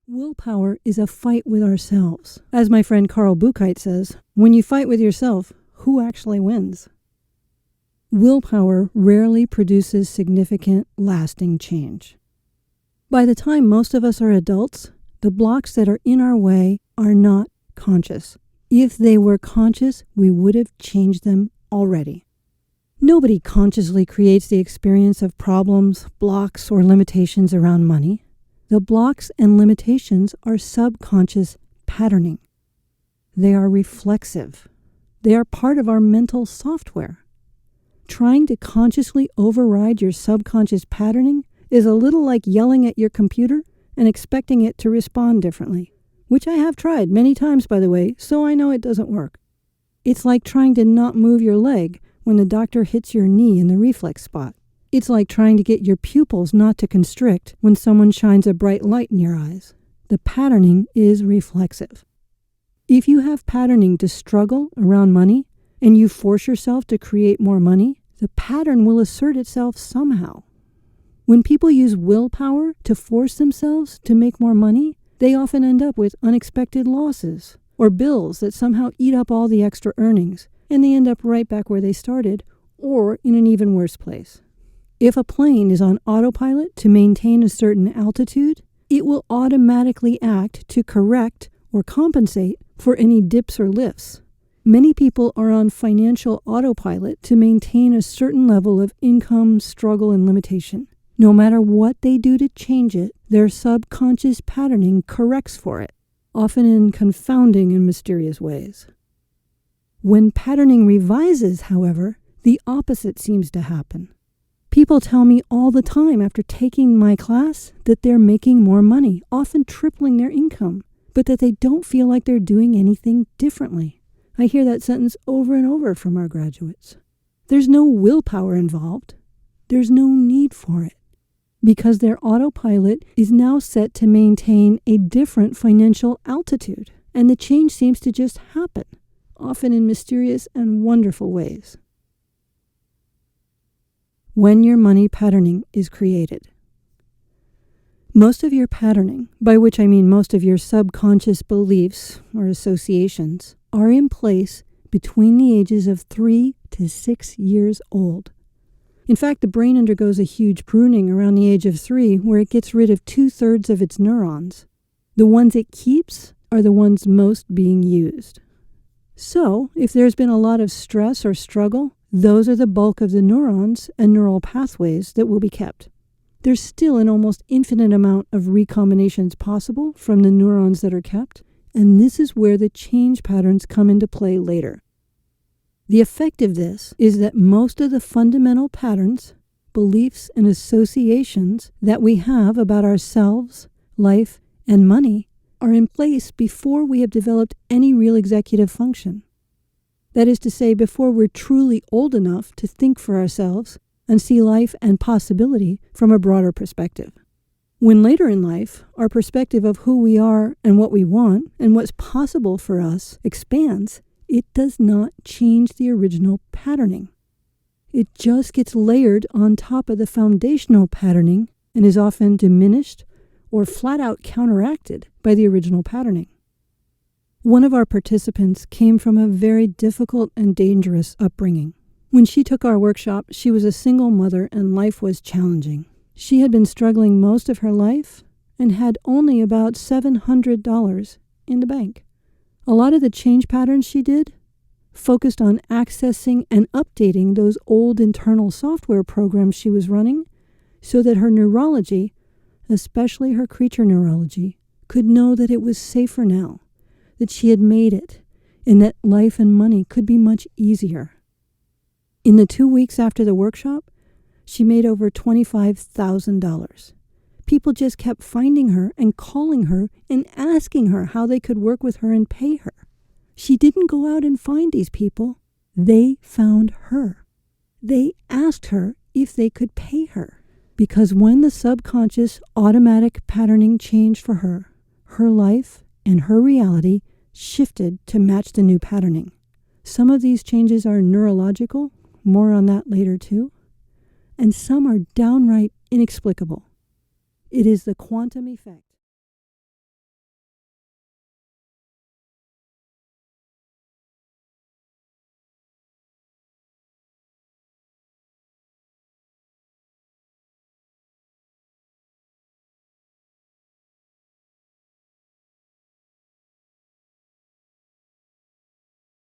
Willpower is a fight with ourselves. As my friend Carl Buchheit says, when you fight with yourself, who actually wins? Willpower rarely produces significant, lasting change. By the time most of us are adults, the blocks that are in our way are not conscious. If they were conscious, we would have changed them already. Nobody consciously creates the experience of problems, blocks, or limitations around money. The blocks and limitations are subconscious patterning. They are reflexive. They are part of our mental software. Trying to consciously override your subconscious patterning is a little like yelling at your computer and expecting it to respond differently, which I have tried many times, by the way, so I know it doesn't work. It's like trying to not move your leg when the doctor hits your knee in the reflex spot. It's like trying to get your pupils not to constrict when someone shines a bright light in your eyes. The patterning is reflexive. If you have patterning to struggle around money and you force yourself to create more money, the pattern will assert itself somehow. When people use willpower to force themselves to make more money, they often end up with unexpected losses or bills that somehow eat up all the extra earnings, and they end up right back where they started or in an even worse place. If a plane is on autopilot to maintain a certain altitude, it will automatically act to correct or compensate for any dips or lifts. Many people are on financial autopilot to maintain a certain level of income, struggle, and limitation. No matter what they do to change it, their subconscious patterning corrects for it, often in confounding and mysterious ways. When patterning revises, however, the opposite seems to happen. People tell me all the time after taking my class that they're making more money, often tripling their income, but that they don't feel like they're doing anything differently. I hear that sentence over and over from our graduates. There's no willpower involved. There's no need for it, because their autopilot is now set to maintain a different financial altitude, and the change seems to just happen, often in mysterious and wonderful ways. When your money patterning is created. Most of your patterning, by which I mean most of your subconscious beliefs or associations, are in place between the ages of 3 to 6 years old. In fact, the brain undergoes a huge pruning around the age of 3, where it gets rid of 2/3 of its neurons. The ones it keeps are the ones most being used. So, if there's been a lot of stress or struggle, those are the bulk of the neurons and neural pathways that will be kept. There's still an almost infinite amount of recombinations possible from the neurons that are kept, and this is where the change patterns come into play later. The effect of this is that most of the fundamental patterns, beliefs, and associations that we have about ourselves, life, and money are in place before we have developed any real executive function. That is to say, before we're truly old enough to think for ourselves and see life and possibility from a broader perspective. When later in life, our perspective of who we are and what we want and what's possible for us expands, it does not change the original patterning. It just gets layered on top of the foundational patterning and is often diminished or flat out counteracted by the original patterning. One of our participants came from a very difficult and dangerous upbringing. When she took our workshop, she was a single mother and life was challenging. She had been struggling most of her life and had only about $700 in the bank. A lot of the change patterns she did focused on accessing and updating those old internal software programs she was running so that her neurology, especially her creature neurology, could know that it was safer now, that she had made it, and that life and money could be much easier. In the 2 weeks after the workshop, she made over $25,000. People just kept finding her and calling her and asking her how they could work with her and pay her. She didn't go out and find these people. They found her. They asked her if they could pay her. Because when the subconscious automatic patterning changed for her, her life and her reality shifted to match the new patterning. Some of these changes are neurological, more on that later too, and some are downright inexplicable. It is the quantum effect.